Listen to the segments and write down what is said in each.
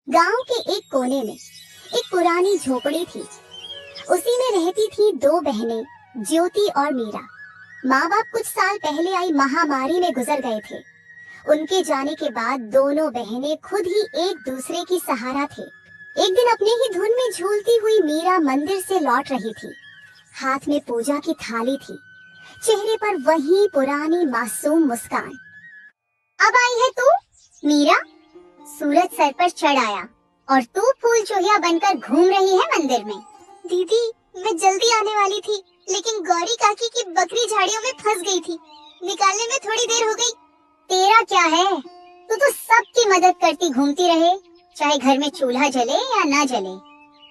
गांव के एक कोने में एक पुरानी झोपड़ी थी। उसी में रहती थी दो बहनें, ज्योति और मीरा। माँ बाप कुछ साल पहले आई महामारी में गुजर गए थे। उनके जाने के बाद दोनों बहनें खुद ही एक दूसरे की सहारा थे। एक दिन अपने ही धुन में झूलती हुई मीरा मंदिर से लौट रही थी। हाथ में पूजा की थाली थी, चेहरे पर वही पुरानी मासूम मुस्कान। अब आई है तू, मीरा? सूरज सर पर चढ़ आया और तू फूल चूहिया बनकर घूम रही है मंदिर में। दीदी, मैं जल्दी आने वाली थी, लेकिन गौरी काकी की बकरी झाड़ियों में फंस गई थी। निकालने में थोड़ी देर हो गई। तेरा क्या है, तू तो सबकी मदद करती घूमती रहे, चाहे घर में चूल्हा जले या ना जले।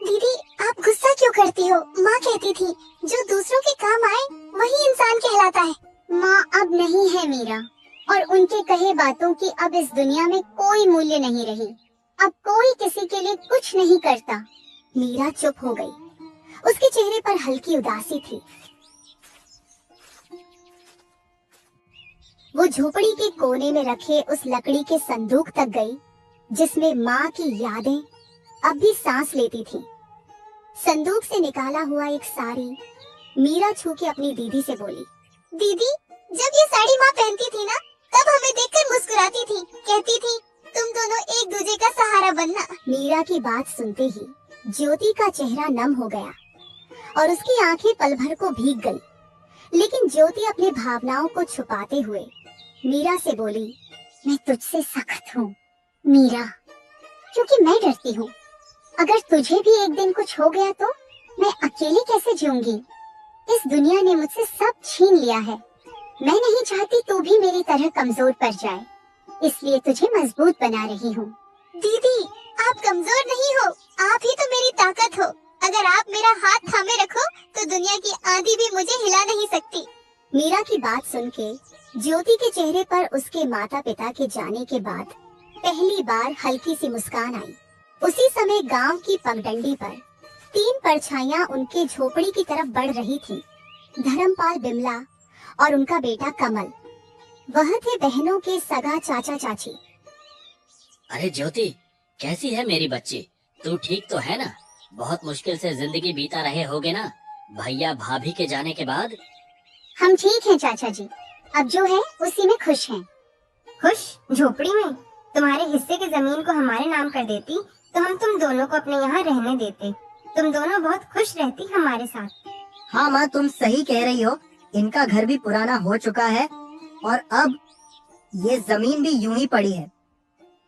दीदी, आप गुस्सा क्यों करती हो? माँ कहती थी, जो दूसरों के काम आए वही इंसान कहलाता है। माँ अब नहीं है मीरा, और उनके कहे बातों की अब इस दुनिया में कोई मूल्य नहीं रही। अब कोई किसी के लिए कुछ नहीं करता। मीरा चुप हो गई। उसके चेहरे पर हल्की उदासी थी। वो झोपड़ी के कोने में रखे उस लकड़ी के संदूक तक गई, जिसमें माँ की यादें अब भी सांस लेती थी। संदूक से निकाला हुआ एक साड़ी मीरा छू के अपनी दीदी से बोली, दीदी, जब ये साड़ी माँ पहनती थी ना, तब हमें देखकर मुस्कुराती थी, कहती थी तुम दोनों एक दूसरे का सहारा बनना। मीरा की बात सुनते ही ज्योति का चेहरा नम हो गया और उसकी आंखें पल भर को भीग गई। लेकिन ज्योति अपनी भावनाओं को छुपाते हुए मीरा से बोली, मैं तुझसे सख्त हूँ मीरा, क्योंकि मैं डरती हूँ। अगर तुझे भी एक दिन कुछ हो गया तो मैं अकेली कैसे जीऊंगी? इस दुनिया ने मुझसे सब छीन लिया है। मैं नहीं चाहती तू भी मेरी तरह कमजोर पड़ जाए, इसलिए तुझे मजबूत बना रही हूँ। दीदी, आप कमजोर नहीं हो, आप ही तो मेरी ताकत हो। अगर आप मेरा हाथ थामे रखो तो दुनिया की आंधी भी मुझे हिला नहीं सकती। मीरा की बात सुन के ज्योति के चेहरे पर उसके माता पिता के जाने के बाद पहली बार हल्की सी मुस्कान आई। उसी समय गांव की पगडंडी पर तीन परछाइयां उनके झोपड़ी की तरफ बढ़ रही थी। धर्मपाल, बिमला और उनका बेटा कमल। वह थे बहनों के सगा चाचा चाची। अरे ज्योति, कैसी है मेरी बच्ची? तू ठीक तो है ना? बहुत मुश्किल से जिंदगी बीता रहे होगे ना, भैया भाभी के जाने के बाद। हम ठीक हैं चाचा जी, अब जो है उसी में खुश हैं। खुश? झोपड़ी में? तुम्हारे हिस्से की जमीन को हमारे नाम कर देती तो हम तुम दोनों को अपने यहाँ रहने देते। तुम दोनों बहुत खुश रहती हमारे साथ। हाँ माँ, तुम सही कह रही हो। इनका घर भी पुराना हो चुका है और अब ये जमीन भी यूं ही पड़ी है,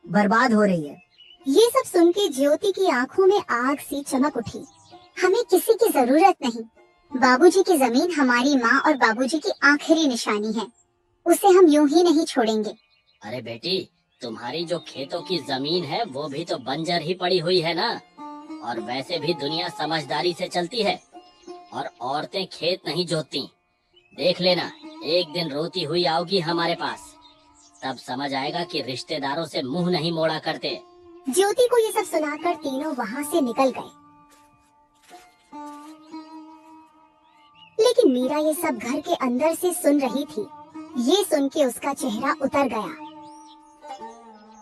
बर्बाद हो रही है। ये सब सुन के ज्योति की आंखों में आग सी चमक उठी। हमें किसी की जरूरत नहीं। बाबूजी की जमीन हमारी माँ और बाबूजी की आखिरी निशानी है, उसे हम यूं ही नहीं छोड़ेंगे। अरे बेटी, तुम्हारी जो खेतों की जमीन है वो भी तो बंजर ही पड़ी हुई है ना। और वैसे भी दुनिया समझदारी से चलती है और औरतें खेत नहीं जोतती। देख लेना, एक दिन रोती हुई आओगी हमारे पास, तब समझ आएगा कि रिश्तेदारों से मुंह नहीं मोड़ा करते। ज्योति को ये सब सुनाकर तीनों वहाँ से निकल गए। लेकिन मीरा ये सब घर के अंदर से सुन रही थी। ये सुन के उसका चेहरा उतर गया।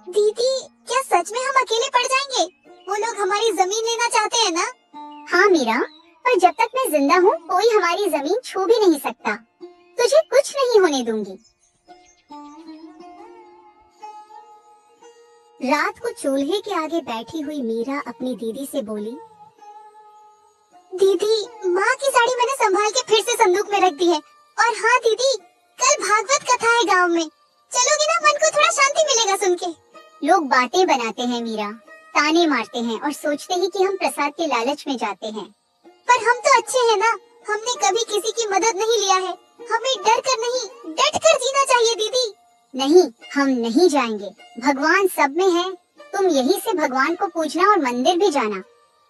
दीदी, क्या सच में हम अकेले पड़ जाएंगे? वो लोग हमारी जमीन लेना चाहते हैं ना? हाँ मीरा, पर जब तक मैं जिंदा हूँ कोई हमारी जमीन छू भी नहीं सकता। तुझे कुछ नहीं होने दूंगी। रात को चूल्हे के आगे बैठी हुई मीरा अपनी दीदी से बोली, दीदी, माँ की साड़ी मैंने संभाल के फिर से संदूक में रख दी है। और हाँ दीदी, कल भागवत कथा है गांव में, चलोगी ना? मन को थोड़ा शांति मिलेगा सुन के। लोग बातें बनाते हैं मीरा, ताने मारते हैं और सोचते हैं कि हम प्रसाद के लालच में जाते हैं। पर हम तो अच्छे हैं ना, हमने कभी किसी की मदद नहीं लिया है। हमें डर कर नहीं, डट कर जीना चाहिए दीदी। नहीं, हम नहीं जाएंगे। भगवान सब में है। तुम यहीं से भगवान को पूजना और मंदिर भी जाना,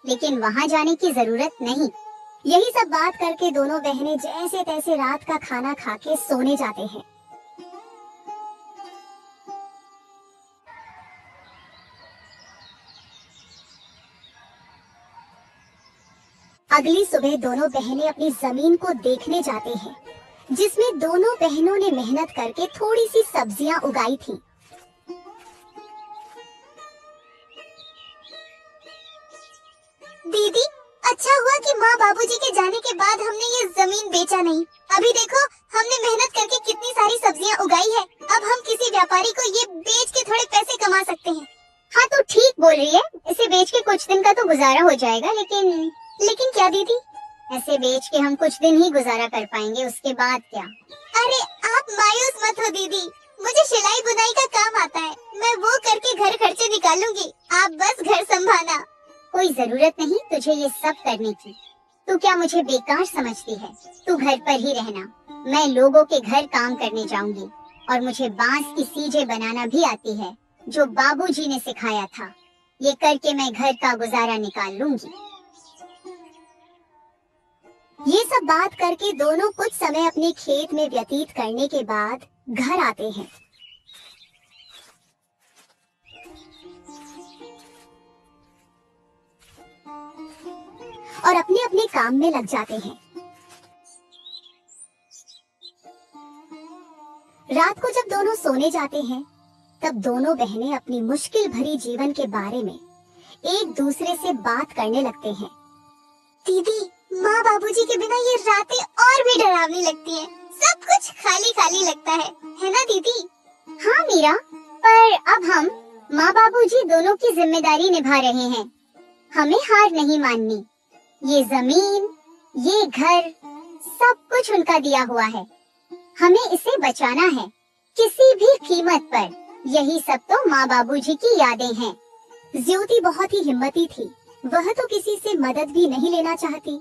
लेकिन वहाँ जाने की जरूरत नहीं। यही सब बात करके दोनों बहनें जैसे तैसे रात का खाना खा के सोने जाते हैं। अगली सुबह दोनों बहनें अपनी जमीन को देखने जाते हैं, जिसमें दोनों बहनों ने मेहनत करके थोड़ी सी सब्जियां उगाई थी। दीदी, अच्छा हुआ कि माँ बाबूजी के जाने के बाद हमने ये जमीन बेचा नहीं। अभी देखो, हमने मेहनत करके कितनी सारी सब्जियाँ उगाई है। अब हम किसी व्यापारी को ये बेच के थोड़े पैसे कमा सकते हैं। हाँ तो ठीक बोल रही है, इसे बेच के कुछ दिन का तो गुजारा हो जाएगा, लेकिन क्या दीदी? ऐसे बेच के हम कुछ दिन ही गुजारा कर पाएंगे, उसके बाद क्या? अरे आप मायूस मत हो दीदी, मुझे सिलाई बुनाई का काम आता है, मैं वो करके घर खर्चे निकालूंगी। आप बस घर संभालना। कोई जरूरत नहीं तुझे ये सब करने की। तू क्या मुझे बेकार समझती है? तू घर पर ही रहना, मैं लोगों के घर काम करने जाऊंगी। और मुझे बांस की सीजे बनाना भी आती है, जो बाबूजी ने सिखाया था। ये करके मैं घर का गुजारा निकाल लूंगी। ये सब बात करके दोनों कुछ समय अपने खेत में व्यतीत करने के बाद घर आते हैं। और अपने अपने काम में लग जाते हैं। रात को जब दोनों सोने जाते हैं, तब दोनों बहनें अपनी मुश्किल भरी जीवन के बारे में एक दूसरे से बात करने लगते हैं। दीदी, माँ बाबूजी के बिना ये रातें और भी डरावनी लगती हैं। सब कुछ खाली खाली लगता है ना दीदी? हाँ मीरा, पर अब हम माँ बाबूजी दोनों की जिम्मेदारी निभा रहे हैं। हमें हार नहीं माननी। ये जमीन, ये घर, सब कुछ उनका दिया हुआ है। हमें इसे बचाना है किसी भी कीमत पर। यही सब तो माँ बाबूजी की यादें हैं। ज्योति बहुत ही हिम्मती थी। वह तो किसी से मदद भी नहीं लेना चाहती,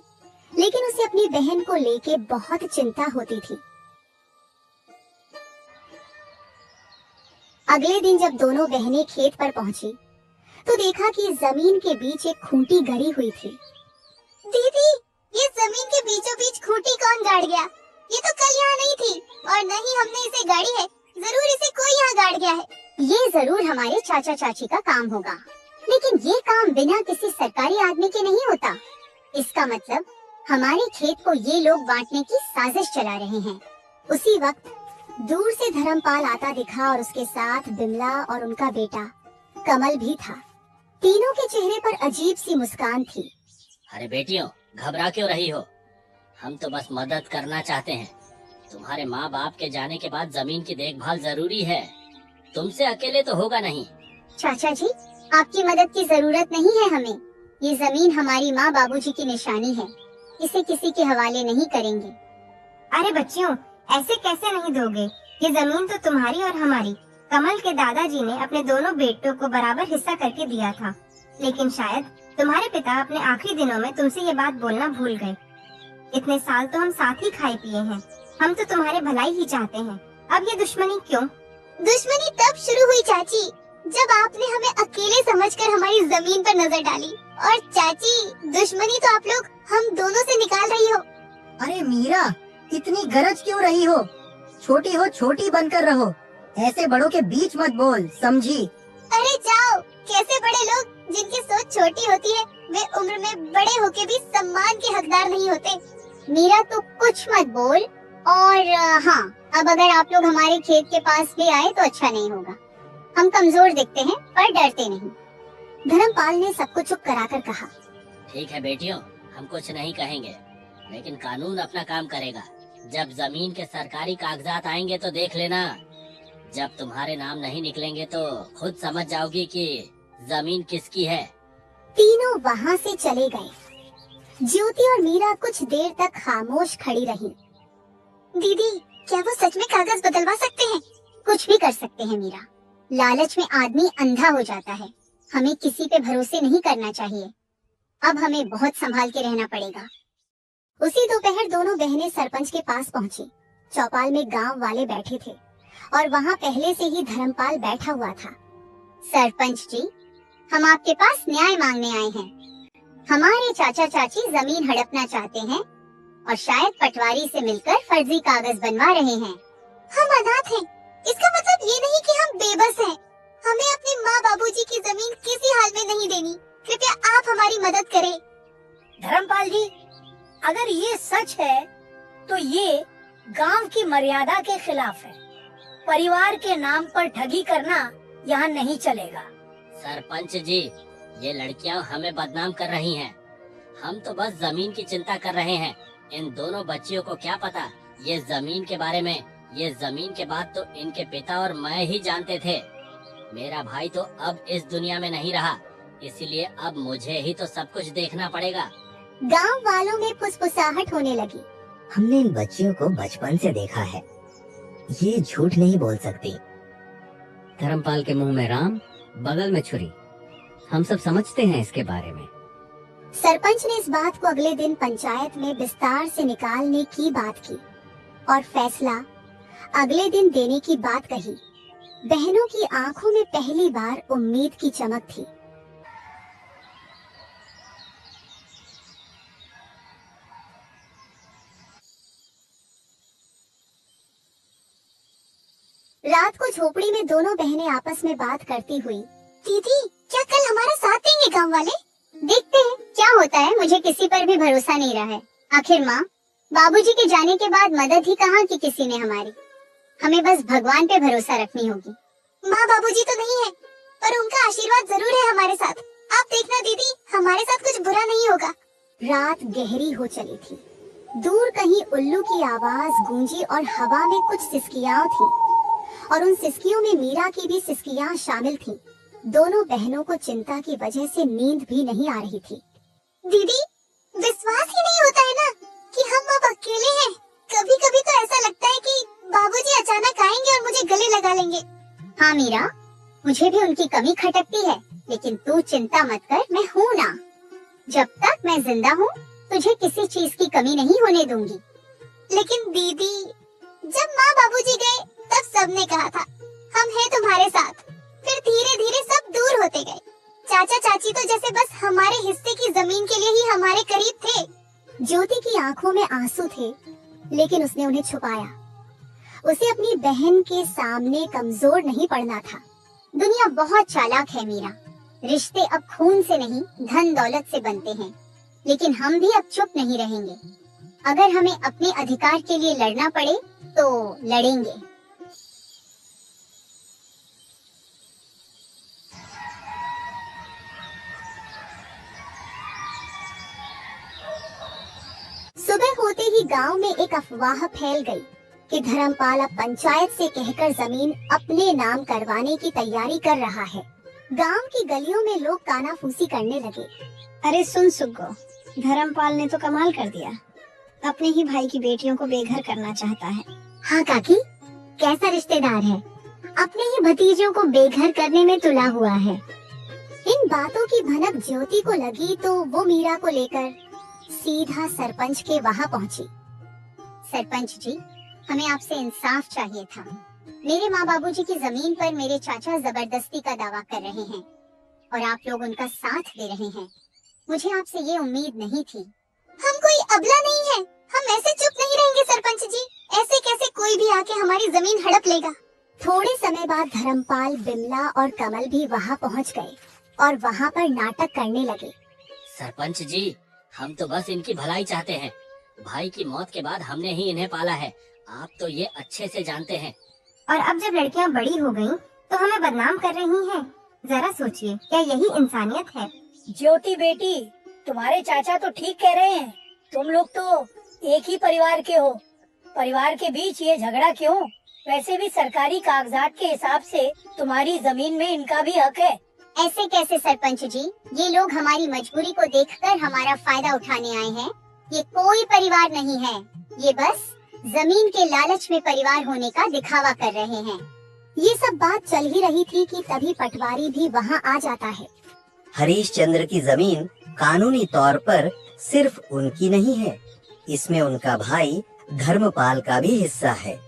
लेकिन उसे अपनी बहन को लेके बहुत चिंता होती थी। अगले दिन जब दोनों बहनें खेत पर पहुंची, तो देखा कि जमीन के बीच एक खूंटी गड़ी हुई थी। दीदी, ये जमीन के बीचों बीच खूंटी कौन गाड़ गया? ये तो कल यहाँ नहीं थी, और न ही हमने इसे गाड़ी है। जरूर इसे कोई यहाँ गाड़ गया है। ये जरूर हमारे चाचा चाची का काम होगा, लेकिन ये काम बिना किसी सरकारी आदमी के नहीं होता। इसका मतलब हमारे खेत को ये लोग बांटने की साजिश चला रहे हैं। उसी वक्त दूर से धर्मपाल आता दिखा और उसके साथ बिमला और उनका बेटा कमल भी था। तीनों के चेहरे पर अजीब सी मुस्कान थी। अरे बेटियों, घबरा क्यों रही हो? हम तो बस मदद करना चाहते हैं। तुम्हारे माँ बाप के जाने के बाद जमीन की देखभाल जरूरी है। तुमसे अकेले तो होगा नहीं। चाचा जी, आपकी मदद की जरूरत नहीं है हमें। ये जमीन हमारी माँ बाबूजी की निशानी है। इसे किसी के हवाले नहीं करेंगे। अरे बच्चियों, ऐसे कैसे नहीं दोगे? ये जमीन तो तुम्हारी और हमारी। कमल के दादाजी ने अपने दोनों बेटों को बराबर हिस्सा करके दिया था, लेकिन शायद तुम्हारे पिता अपने आखिरी दिनों में तुमसे ये बात बोलना भूल गए। इतने साल तो हम साथ ही खाए पिए हैं। हम तो तुम्हारे भलाई ही चाहते हैं। अब ये दुश्मनी क्यों? दुश्मनी तब शुरू हुई चाची, जब आपने हमें अकेले समझकर हमारी जमीन पर नजर डाली। और चाची, दुश्मनी तो आप लोग हम दोनों से निकाल रही हो। अरे मीरा, इतनी गरज क्यों रही हो? छोटी हो छोटी बनकर रहो, ऐसे बड़ों के बीच मत बोल, समझी? अरे जाओ, कैसे बड़े लोग जिनकी सोच छोटी होती है, वे उम्र में बड़े होके भी सम्मान के हकदार नहीं होते। मीरा, तो कुछ मत बोल। और हाँ, अब अगर आप लोग हमारे खेत के पास भी आए तो अच्छा नहीं होगा। हम कमजोर दिखते हैं पर डरते नहीं। धर्मपाल ने सबको चुप कराकर कहा। ठीक है बेटियों, हम कुछ नहीं कहेंगे, लेकिन कानून अपना काम करेगा। जब जमीन के सरकारी कागजात आएंगे तो देख लेना। जब तुम्हारे नाम नहीं निकलेंगे तो खुद समझ जाओगी कि जमीन किसकी है। तीनों वहाँ से चले गए। ज्योति और मीरा कुछ देर तक खामोश खड़ी रहीं। दीदी, क्या वो सच में कागज बदलवा सकते हैं? कुछ भी कर सकते हैं मीरा। लालच में आदमी अंधा हो जाता है। हमें किसी पे भरोसे नहीं करना चाहिए। अब हमें बहुत संभाल के रहना पड़ेगा। उसी दोपहर दोनों बहनें सरपंच के पास पहुंची। चौपाल में गांव वाले बैठे थे और वहां पहले से ही धर्मपाल बैठा हुआ था। सरपंच जी, हम आपके पास न्याय मांगने आए हैं। हमारे चाचा चाची जमीन हड़पना चाहते हैं और शायद पटवारी से मिलकर फर्जी कागज बनवा रहे हैं। हम अनाथ हैं, इसका मतलब ये नहीं कि हम बेबस हैं। हमें अपने माँ बाबूजी की जमीन किसी हाल में नहीं देनी। कृपया आप हमारी मदद करें। धर्मपाल जी, अगर ये सच है तो ये गांव की मर्यादा के खिलाफ है। परिवार के नाम पर ठगी करना यहाँ नहीं चलेगा। सरपंच जी, ये लड़कियां हमें बदनाम कर रही हैं। हम तो बस जमीन की चिंता कर रहे हैं। इन दोनों बच्चियों को क्या पता ये जमीन के बारे में। ये जमीन के बाद तो इनके पिता और मैं ही जानते थे। मेरा भाई तो अब इस दुनिया में नहीं रहा, इसीलिए अब मुझे ही तो सब कुछ देखना पड़ेगा। गांव वालों में फुसफुसाहट होने लगी। हमने इन बच्चियों को बचपन से देखा है, ये झूठ नहीं बोल सकती। धर्मपाल के मुंह में राम, बगल में छुरी। हम सब समझते हैं इसके बारे में। सरपंच ने इस बात को अगले दिन पंचायत में विस्तार से निकालने की बात की और फैसला अगले दिन देने की बात कही। बहनों की आंखों में पहली बार उम्मीद की चमक थी। रात को झोपड़ी में दोनों बहनें आपस में बात करती हुई, दीदी क्या कल हमारा साथ देंगे गांव वाले? देखते हैं क्या होता है। मुझे किसी पर भी भरोसा नहीं रहा है। आखिर माँ बाबूजी के जाने के बाद मदद ही कहाँ की किसी ने हमारी। हमें बस भगवान पे भरोसा रखनी होगी। माँ बाबूजी तो नहीं है, पर उनका आशीर्वाद जरूर है हमारे साथ। आप देखना दीदी, हमारे साथ कुछ बुरा नहीं होगा। रात गहरी हो चली थी। दूर कहीं उल्लू की आवाज गूंजी और हवा में कुछ सिसकियां थी और उन सिसकियों में मीरा की भी सिसकियां शामिल थीं। दोनों बहनों को चिंता की वजह से नींद भी नहीं आ रही थी। दीदी विश्वास ही नहीं होता है ना कि हम अब अकेले हैं। कभी कभी तो ऐसा लगता है कि बाबूजी अचानक आएंगे और मुझे गले लगा लेंगे। हाँ मीरा, मुझे भी उनकी कमी खटकती है, लेकिन तू चिंता मत कर, मैं हूँ ना। जब तक मैं जिंदा हूँ तुझे किसी चीज की कमी नहीं होने दूंगी। लेकिन दीदी जब माँ बाबूजी गए तब सबने कहा था हम हैं तुम्हारे साथ। फिर धीरे धीरे सब दूर होते गए। चाचा चाची तो जैसे बस हमारे हिस्से की जमीन के लिए ही हमारे करीब थे। ज्योति की आंखों में आंसू थे, लेकिन उसने उन्हें छुपाया। उसे अपनी बहन के सामने कमजोर नहीं पड़ना था। दुनिया बहुत चालाक है मीरा। रिश्ते अब खून से नहीं धन दौलत से बनते हैं। लेकिन हम भी अब चुप नहीं रहेंगे। अगर हमें अपने अधिकार के लिए लड़ना पड़े तो लड़ेंगे। सुबह होते ही गांव में एक अफवाह फैल गई कि धर्मपाल अब पंचायत से कहकर जमीन अपने नाम करवाने की तैयारी कर रहा है। गांव की गलियों में लोग कानाफूसी करने लगे। अरे सुन सुग्गो, धर्मपाल ने तो कमाल कर दिया। अपने ही भाई की बेटियों को बेघर करना चाहता है। हाँ काकी, कैसा रिश्तेदार है, अपने ही भतीजों को बेघर करने में तुला हुआ है। इन बातों की भनक ज्योति को लगी तो वो मीरा को लेकर सीधा सरपंच के वहाँ पहुँची। सरपंच जी, हमें आपसे इंसाफ चाहिए था। मेरे माँ बाबूजी की जमीन पर मेरे चाचा जबरदस्ती का दावा कर रहे हैं और आप लोग उनका साथ दे रहे हैं। मुझे आपसे ये उम्मीद नहीं थी। हम कोई अबला नहीं है, हम ऐसे चुप नहीं रहेंगे सरपंच जी। ऐसे कैसे कोई भी आके हमारी जमीन हड़प लेगा। थोड़े समय बाद धर्मपाल, बिमला और कमल भी वहाँ पहुँच गए और वहाँ पर नाटक करने लगे। सरपंच जी, हम तो बस इनकी भलाई चाहते हैं। भाई की मौत के बाद हमने ही इन्हें पाला है, आप तो ये अच्छे से जानते हैं। और अब जब लड़कियां बड़ी हो गईं, तो हमें बदनाम कर रही हैं। जरा सोचिए, क्या यही इंसानियत है? ज्योति बेटी, तुम्हारे चाचा तो ठीक कह रहे हैं। तुम लोग तो एक ही परिवार के हो। परिवार के बीच ये झगड़ा क्यों? वैसे भी सरकारी कागजात के हिसाब से तुम्हारी जमीन में इनका भी हक है। ऐसे कैसे सरपंच जी, ये लोग हमारी मजबूरी को देखकर हमारा फायदा उठाने आए हैं। ये कोई परिवार नहीं है, ये बस जमीन के लालच में परिवार होने का दिखावा कर रहे हैं। ये सब बात चल ही रही थी कि तभी पटवारी भी वहाँ आ जाता है। हरीश चंद्र की जमीन कानूनी तौर पर सिर्फ उनकी नहीं है, इसमें उनका भाई धर्मपाल का भी हिस्सा है।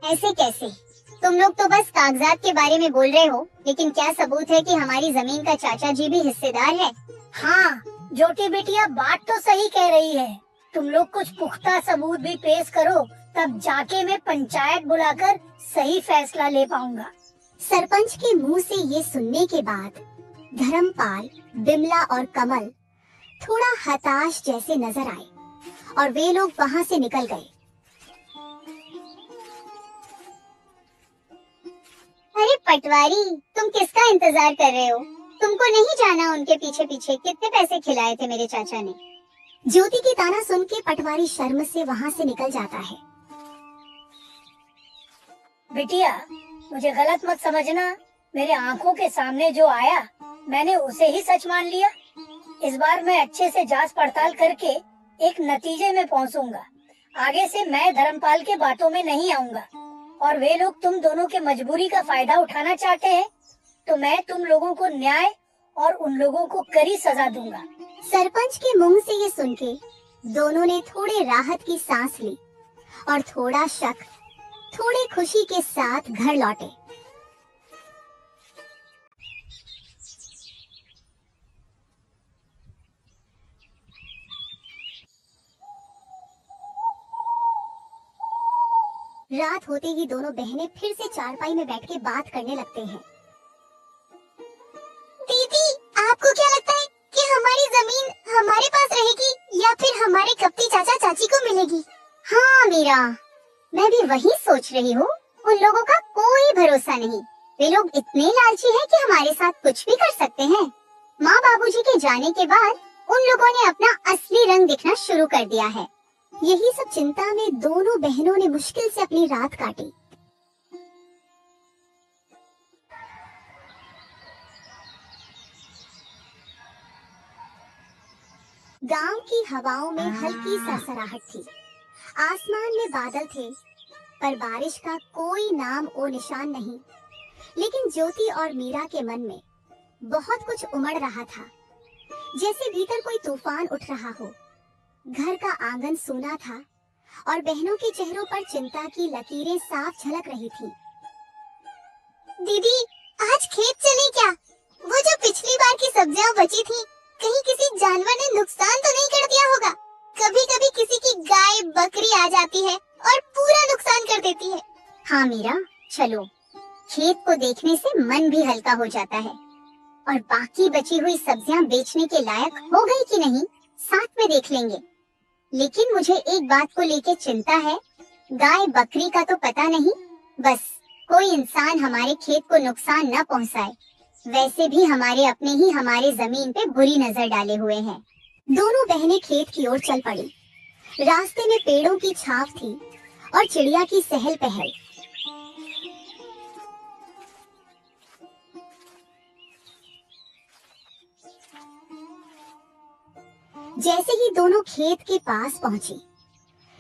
ऐसे कैसे? तुम लोग तो बस कागजात के बारे में बोल रहे हो, लेकिन क्या सबूत है कि हमारी जमीन का चाचा जी भी हिस्सेदार है? हाँ, ज्योति बेटिया बात तो सही कह रही है। तुम लोग कुछ पुख्ता सबूत भी पेश करो, तब जाके मैं पंचायत बुलाकर सही फैसला ले पाऊंगा। सरपंच के मुंह से ये सुनने के बाद धर्मपाल, बिमला और कमल थोड़ा हताश जैसे नजर आए और वे लोग वहाँ से निकल गए। अरे पटवारी, तुम किसका इंतजार कर रहे हो? तुमको नहीं जाना उनके पीछे पीछे कितने पैसे खिलाए थे मेरे चाचा ने? ज्योति की ताना सुन के पटवारी शर्म से वहाँ से निकल जाता है। बिटिया, मुझे गलत मत समझना। मेरे आंखों के सामने जो आया मैंने उसे ही सच मान लिया। इस बार मैं अच्छे से जांच पड़ताल करके एक नतीजे में पहुंचूंगा। आगे से मैं धर्मपाल के बातों में नहीं आऊंगा। और वे लोग तुम दोनों के मजबूरी का फायदा उठाना चाहते हैं तो मैं तुम लोगों को न्याय और उन लोगों को कड़ी सजा दूंगा। सरपंच के मुंह से ये सुन के दोनों ने थोड़े राहत की सांस ली और थोड़ा शक, थोड़ी खुशी के साथ घर लौटे। रात होते ही दोनों बहनें फिर से चारपाई में बैठ के बात करने लगते हैं। दीदी, आपको क्या लगता है कि हमारी जमीन हमारे पास रहेगी या फिर हमारे कपटी चाचा चाची को मिलेगी? हाँ मीरा, मैं भी वही सोच रही हूँ। उन लोगों का कोई भरोसा नहीं। वे लोग इतने लालची हैं कि हमारे साथ कुछ भी कर सकते हैं। माँ बाबूजी के जाने के बाद उन लोगों ने अपना असली रंग दिखना शुरू कर दिया है। यही सब चिंता में दोनों बहनों ने मुश्किल से अपनी रात काटी। गांव की हवाओं में हल्की सरसराहट थी। आसमान में बादल थे, पर बारिश का कोई नाम ओ निशान नहीं। लेकिन ज्योति और मीरा के मन में बहुत कुछ उमड़ रहा था, जैसे भीतर कोई तूफान उठ रहा हो। घर का आंगन सूना था और बहनों के चेहरों पर चिंता की लकीरें साफ झलक रही थीं। दीदी, आज खेत चले क्या? वो जो पिछली बार की सब्जियां बची थी, कहीं किसी जानवर ने नुकसान तो नहीं कर दिया होगा? कभी कभी किसी की गाय बकरी आ जाती है और पूरा नुकसान कर देती है। हाँ मीरा, चलो, खेत को देखने से मन भी हल्का हो जाता है। और बाकी बची हुई सब्जियां बेचने के लायक हो गई कि नहीं, साथ में देख लेंगे। लेकिन मुझे एक बात को लेके चिंता है। गाय बकरी का तो पता नहीं, बस कोई इंसान हमारे खेत को नुकसान न पहुंचाए। वैसे भी हमारे अपने ही हमारे जमीन पे बुरी नजर डाले हुए हैं। दोनों बहनें खेत की ओर चल पड़ी। रास्ते में पेड़ों की छाप थी और चिड़िया की सहल पहल। जैसे ही दोनों खेत के पास पहुंची,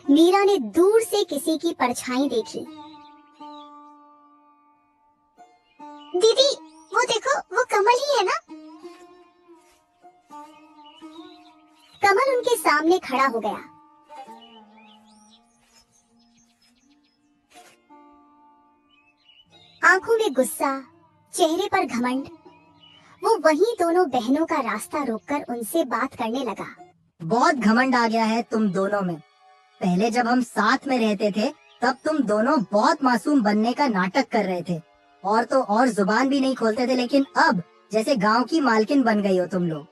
मीरा ने दूर से किसी की परछाई देखी। दीदी, वो देखो, वो कमल ही है ना? कमल उनके सामने खड़ा हो गया। आंखों में गुस्सा, चेहरे पर घमंड। वो वहीं दोनों बहनों का रास्ता रोककर उनसे बात करने लगा। बहुत घमंड आ गया है तुम दोनों में। पहले जब हम साथ में रहते थे तब तुम दोनों बहुत मासूम बनने का नाटक कर रहे थे और तो और जुबान भी नहीं खोलते थे, लेकिन अब जैसे गांव की मालकिन बन गई हो तुम लोग।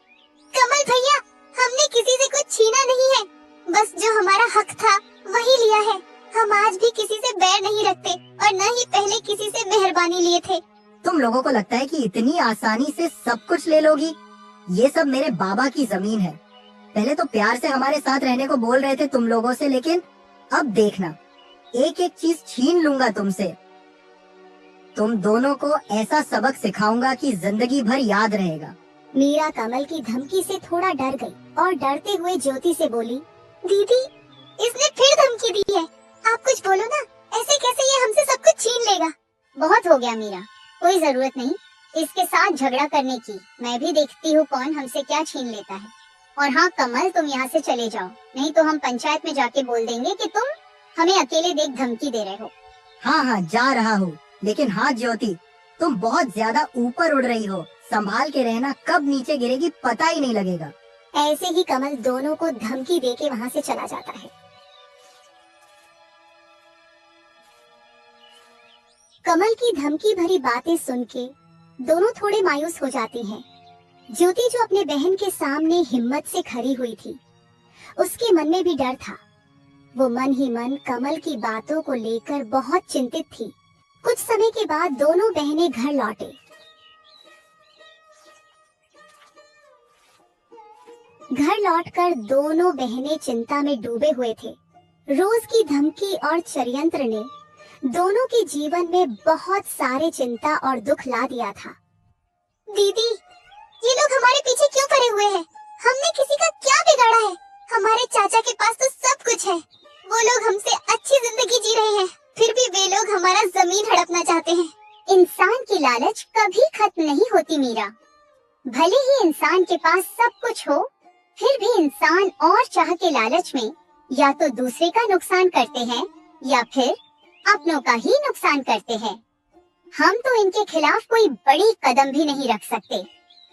कमल भैया, हमने किसी से कुछ छीना नहीं है, बस जो हमारा हक था वही लिया है। हम आज भी किसी से बैर नहीं रखते और न ही पहले किसी से मेहरबानी लिए थे। तुम लोगों को लगता है कि इतनी आसानी से सब कुछ ले लोगी? ये सब मेरे बाबा की जमीन है। पहले तो प्यार से हमारे साथ रहने को बोल रहे थे तुम लोगों से, लेकिन अब देखना, एक एक चीज छीन लूंगा तुमसे। तुम दोनों को ऐसा सबक सिखाऊंगा कि जिंदगी भर याद रहेगा। मीरा कमल की धमकी से थोड़ा डर गई और डरते हुए ज्योति से बोली, दीदी, इसने फिर धमकी दी है। आप कुछ बोलो ना, ऐसे कैसे ये हमसे सब कुछ छीन लेगा? बहुत हो गया मीरा, कोई जरूरत नहीं इसके साथ झगड़ा करने की। मैं भी देखती हूँ कौन हमसे क्या छीन लेता है। और हाँ कमल, तुम यहाँ से चले जाओ, नहीं तो हम पंचायत में जाके बोल देंगे कि तुम हमें अकेले देख धमकी दे रहे हो। हाँ हाँ, जा रहा हूँ, लेकिन हाँ ज्योति, तुम बहुत ज्यादा ऊपर उड़ रही हो। संभाल के रहना, कब नीचे गिरेगी पता ही नहीं लगेगा। ऐसे ही कमल दोनों को धमकी देके वहाँ से चला जाता है। कमल की धमकी भरी बातें सुन के दोनों थोड़े मायूस हो जाती हैं। ज्योति जो अपने बहन के सामने हिम्मत से खड़ी हुई थी, उसके मन में भी डर था। वो मन ही मन कमल की बातों को लेकर बहुत चिंतित थी। कुछ समय के बाद दोनों बहनें घर लौटे। घर लौटकर दोनों बहनें चिंता में डूबे हुए थे। रोज की धमकी और षड्यंत्र ने दोनों के जीवन में बहुत सारे चिंता और दुख ला दिया था। दीदी, ये लोग हमारे पीछे क्यों पड़े हुए हैं? हमने किसी का क्या बिगाड़ा है? हमारे चाचा के पास तो सब कुछ है। वो लोग हमसे अच्छी जिंदगी जी रहे हैं, फिर भी वे लोग हमारा जमीन हड़पना चाहते हैं। इंसान की लालच कभी खत्म नहीं होती मीरा। भले ही इंसान के पास सब कुछ हो, फिर भी इंसान और चाह के लालच में या तो दूसरे का नुकसान करते हैं या फिर अपनों का ही नुकसान करते हैं। हम तो इनके खिलाफ कोई बड़ी कदम भी नहीं रख सकते।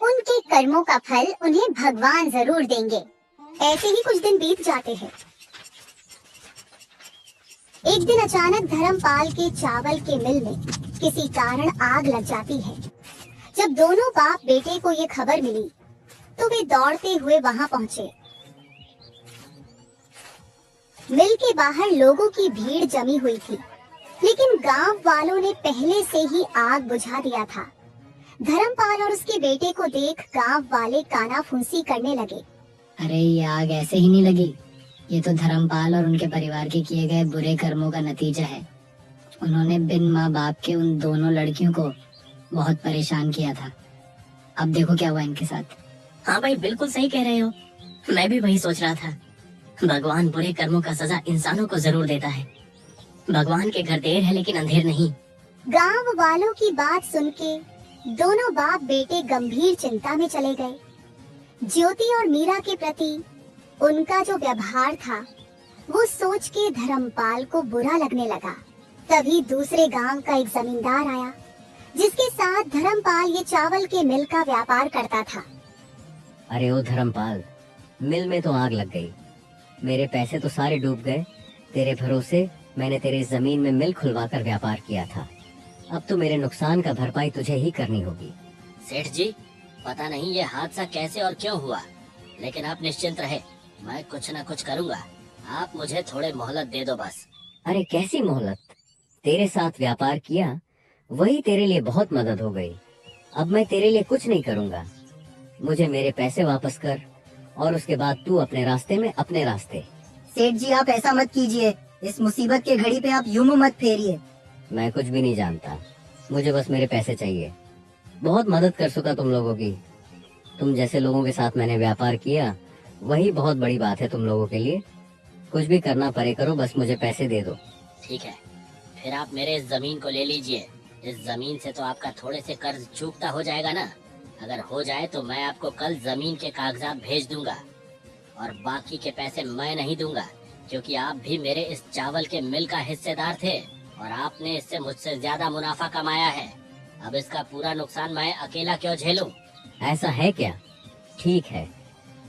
उनके कर्मों का फल उन्हें भगवान जरूर देंगे। ऐसे ही कुछ दिन बीत जाते हैं। एक दिन अचानक धर्मपाल के चावल के मिल में किसी कारण आग लग जाती है। जब दोनों बाप बेटे को ये खबर मिली तो वे दौड़ते हुए वहां पहुंचे। मिल के बाहर लोगों की भीड़ जमी हुई थी, लेकिन गांव वालों ने पहले से ही आग बुझा दिया था। धर्मपाल और उसके बेटे को देख गांव वाले कानाफूसी करने लगे। अरे ये आग ऐसे ही नहीं लगी, ये तो धर्मपाल और उनके परिवार के किए गए बुरे कर्मों का नतीजा है। उन्होंने बिन माँ बाप के उन दोनों लड़कियों को बहुत परेशान किया था। अब देखो क्या हुआ इनके साथ। हाँ भाई, बिल्कुल सही कह रहे हो। मैं भी वही सोच रहा था। भगवान बुरे कर्मों का सजा इंसानों को जरूर देता है। भगवान के घर देर है लेकिन अंधेर नहीं। गांव वालों की बात सुन के दोनों बाप बेटे गंभीर चिंता में चले गए। ज्योति और मीरा के प्रति उनका जो व्यवहार था वो सोच के धर्मपाल को बुरा लगने लगा। तभी दूसरे गांव का एक जमींदार आया जिसके साथ धर्मपाल ये चावल के मिल का व्यापार करता था। अरे ओ धर्मपाल, मिल में तो आग लग गई, मेरे पैसे तो सारे डूब गए। तेरे भरोसे मैंने तेरे जमीन में मिल खुलवाकर व्यापार किया था। अब तो मेरे नुकसान का भरपाई तुझे ही करनी होगी। सेठ जी, पता नहीं ये हादसा कैसे और क्यों हुआ, लेकिन आप निश्चिंत रहे, मैं कुछ न कुछ करूँगा। आप मुझे थोड़े मोहलत दे दो बस। अरे कैसी मोहलत? तेरे साथ व्यापार किया वही तेरे लिए बहुत मदद हो गई। अब मैं तेरे लिए कुछ नहीं करूँगा। मुझे मेरे पैसे वापस कर और उसके बाद तू अपने रास्ते में अपने रास्ते। सेठ जी आप ऐसा मत कीजिए, इस मुसीबत के घड़ी पे आप यूं मुंह मत फेरिए। मैं कुछ भी नहीं जानता, मुझे बस मेरे पैसे चाहिए। बहुत मदद कर चुका तुम लोगों की। तुम जैसे लोगों के साथ मैंने व्यापार किया वही बहुत बड़ी बात है तुम लोगों के लिए। कुछ भी करना पड़े करो, बस मुझे पैसे दे दो। ठीक है, फिर आप मेरे इस जमीन को ले लीजिए। इस जमीन से तो आपका थोड़े से कर्ज चूकता हो जाएगा ना। अगर हो जाए तो मैं आपको कल जमीन के कागजात भेज दूंगा और बाकी के पैसे मैं नहीं दूंगा, क्योंकि आप भी मेरे इस चावल के मिल का हिस्सेदार थे और आपने इससे मुझसे ज्यादा मुनाफा कमाया है। अब इसका पूरा नुकसान मैं अकेला क्यों झेलूं? ऐसा है क्या? ठीक है,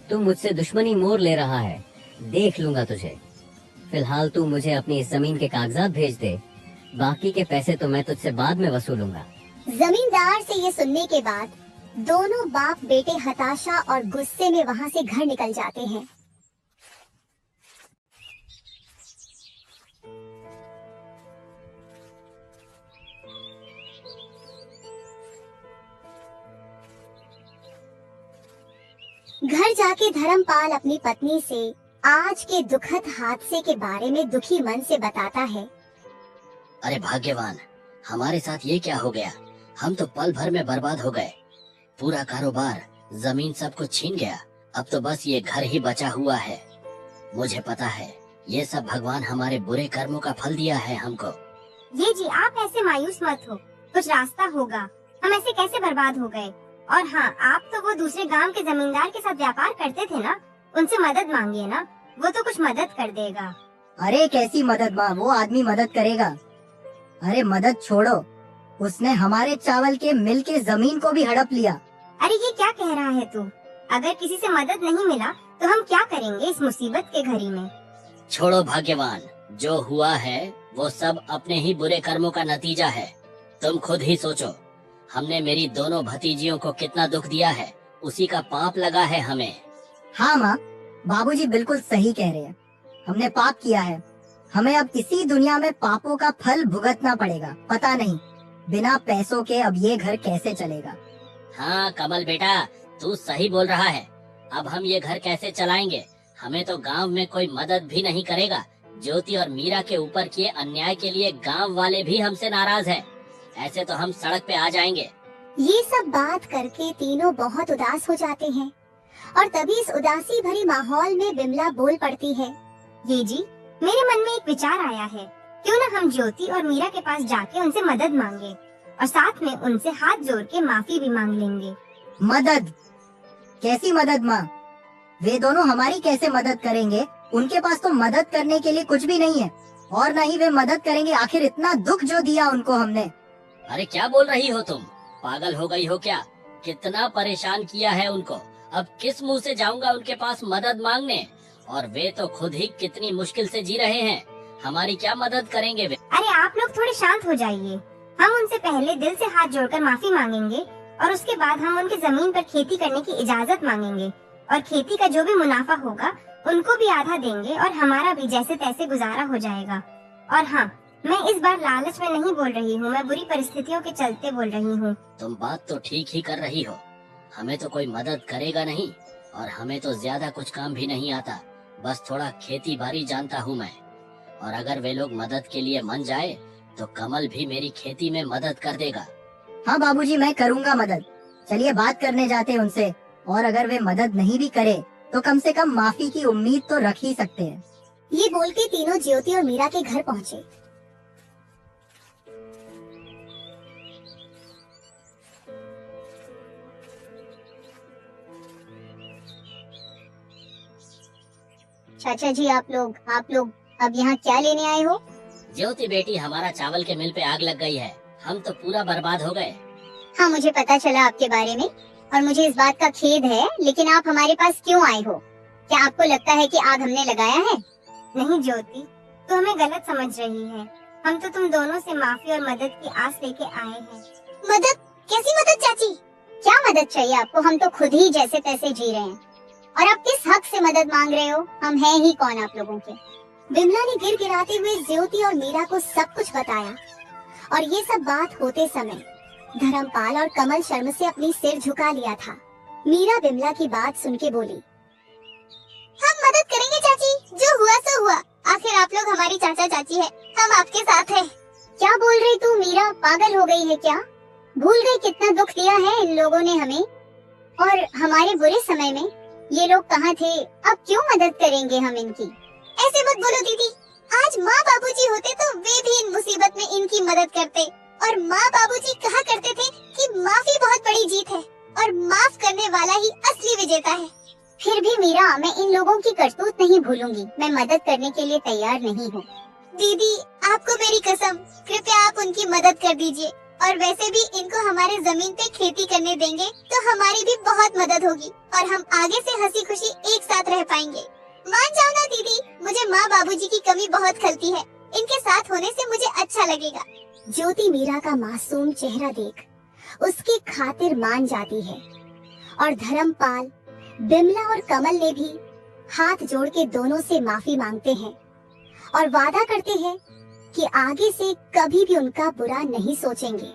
तू मुझसे दुश्मनी मोल ले रहा है, देख लूंगा तुझे। फिलहाल तू मुझे अपनी इस जमीन के कागजात भेज दे, बाकी के पैसे तो मैं तुझसे बाद में वसूलूंगा। जमींदार से ये सुनने के बाद दोनों बाप बेटे हताशा और गुस्से में वहां से घर निकल जाते हैं। घर जाके धर्मपाल अपनी पत्नी से आज के दुखद हादसे के बारे में दुखी मन से बताता है। अरे भाग्यवान, हमारे साथ ये क्या हो गया? हम तो पल भर में बर्बाद हो गए। पूरा कारोबार, जमीन सब कुछ छीन गया। अब तो बस ये घर ही बचा हुआ है। मुझे पता है ये सब भगवान हमारे बुरे कर्मों का फल दिया है हमको। ये जी आप ऐसे मायूस मत हो, कुछ रास्ता होगा। हम ऐसे कैसे बर्बाद हो गए? और हाँ, आप तो वो दूसरे गांव के जमींदार के साथ व्यापार करते थे ना, उनसे मदद मांगिए ना, वो तो कुछ मदद कर देगा। अरे कैसी मदद माँ, वो आदमी मदद करेगा। अरे मदद छोड़ो, उसने हमारे चावल के मिल के जमीन को भी हड़प लिया। अरे ये क्या कह रहा है तू? अगर किसी से मदद नहीं मिला तो हम क्या करेंगे इस मुसीबत के घड़ी में? छोड़ो भाग्यवान, जो हुआ है वो सब अपने ही बुरे कर्मों का नतीजा है। तुम खुद ही सोचो, हमने मेरी दोनों भतीजियों को कितना दुख दिया है, उसी का पाप लगा है हमें। हाँ माँ, बाबूजी बिल्कुल सही कह रहे हैं। हमने पाप किया है, हमें अब इसी दुनिया में पापों का फल भुगतना पड़ेगा। पता नहीं बिना पैसों के अब ये घर कैसे चलेगा। हाँ कमल बेटा, तू सही बोल रहा है। अब हम ये घर कैसे चलाएंगे? हमें तो गांव में कोई मदद भी नहीं करेगा। ज्योति और मीरा के ऊपर किए अन्याय के लिए गांव वाले भी हमसे नाराज हैं। ऐसे तो हम सड़क पे आ जाएंगे। ये सब बात करके तीनों बहुत उदास हो जाते हैं और तभी इस उदासी भरी माहौल में बिमला बोल पड़ती है। ये जी, मेरे मन में एक विचार आया है। क्यों ना हम ज्योति और मीरा के पास जाके उनसे मदद मांगे और साथ में उनसे हाथ जोड़ के माफी भी मांग लेंगे। मदद? कैसी मदद माँ? वे दोनों हमारी कैसे मदद करेंगे? उनके पास तो मदद करने के लिए कुछ भी नहीं है और न ही वे मदद करेंगे। आखिर इतना दुख जो दिया उनको हमने। अरे क्या बोल रही हो तुम? पागल हो गई हो क्या? कितना परेशान किया है उनको। अब किस मुंह से जाऊंगा उनके पास मदद मांगने? और वे तो खुद ही कितनी मुश्किल से जी रहे हैं। हमारी क्या मदद करेंगे वे? अरे आप लोग थोड़े शांत हो जाइए। हम उनसे पहले दिल से हाथ जोड़कर माफी मांगेंगे और उसके बाद हम उनकी जमीन पर खेती करने की इजाजत मांगेंगे और खेती का जो भी मुनाफा होगा उनको भी आधा देंगे और हमारा भी जैसे तैसे गुजारा हो जाएगा। और हाँ, मैं इस बार लालच में नहीं बोल रही हूँ, मैं बुरी परिस्थितियों के चलते बोल रही हूँ। तुम बात तो ठीक ही कर रही हो। हमें तो कोई मदद करेगा नहीं और हमें तो ज्यादा कुछ काम भी नहीं आता। बस थोड़ा खेती बाड़ी जानता हूँ मैं। और अगर वे लोग मदद के लिए मन जाए तो कमल भी मेरी खेती में मदद कर देगा। हाँ बाबूजी, मैं करूँगा मदद। चलिए बात करने जाते हैं उनसे। और अगर वे मदद नहीं भी करे तो कम से कम माफी की उम्मीद तो रख ही सकते हैं। ये बोल के तीनों ज्योति और मीरा के घर पहुँचे। चाचा जी, आप लोग अब यहाँ क्या लेने आए हो? ज्योति बेटी, हमारा चावल के मिल पे आग लग गई है। हम तो पूरा बर्बाद हो गए। हाँ, मुझे पता चला आपके बारे में और मुझे इस बात का खेद है, लेकिन आप हमारे पास क्यों आए हो? क्या आपको लगता है कि आग हमने लगाया है? नहीं ज्योति, तू हमें गलत समझ रही है। हम तो तुम दोनों से माफी और मदद की आस लेके आए हैं। मदद? कैसी मदद चाची? क्या मदद चाहिए आपको? हम तो खुद ही जैसे तैसे जी रहे हैं और आप किस हक से मदद मांग रहे हो? हम हैं ही कौन आप लोगों के? बिमला ने गिड़गिड़ाते हुए ज्योति और मीरा को सब कुछ बताया और ये सब बात होते समय धर्मपाल और कमल शर्म से अपनी सिर झुका लिया था। मीरा बिमला की बात सुन के बोली, हम मदद करेंगे चाची, जो हुआ सो हुआ। आखिर आप लोग हमारी चाचा चाची है, हम आपके साथ हैं। क्या बोल रही तू मीरा? पागल हो गई है क्या? भूल गई कितना दुख दिया है इन लोगों ने हमें? और हमारे बुरे समय में ये लोग कहाँ थे? अब क्यों मदद करेंगे हम इनकी? ऐसे मत बोलो दीदी। आज माँ बाबूजी होते तो वे भी इन मुसीबत में इनकी मदद करते। और माँ बाबूजी कहा करते थे कि माफी बहुत बड़ी जीत है और माफ करने वाला ही असली विजेता है। फिर भी मीरा, मैं इन लोगों की करतूत नहीं भूलूंगी। मैं मदद करने के लिए तैयार नहीं हूँ। दीदी, आपको मेरी कसम, कृपया आप उनकी मदद कर दीजिए। और वैसे भी इनको हमारे जमीन पे खेती करने देंगे तो हमारी भी बहुत मदद होगी और हम आगे से हंसी खुशी एक साथ रह पाएंगे। मान जाओ ना दीदी, मुझे माँ बाबूजी की कमी बहुत खलती है। इनके साथ होने से मुझे अच्छा लगेगा। ज्योति मीरा का मासूम चेहरा देख उसकी खातिर मान जाती है और धर्मपाल, बिमला और कमल ने भी हाथ जोड़ के दोनों से माफी मांगते हैं और वादा करते हैं कि आगे से कभी भी उनका बुरा नहीं सोचेंगे।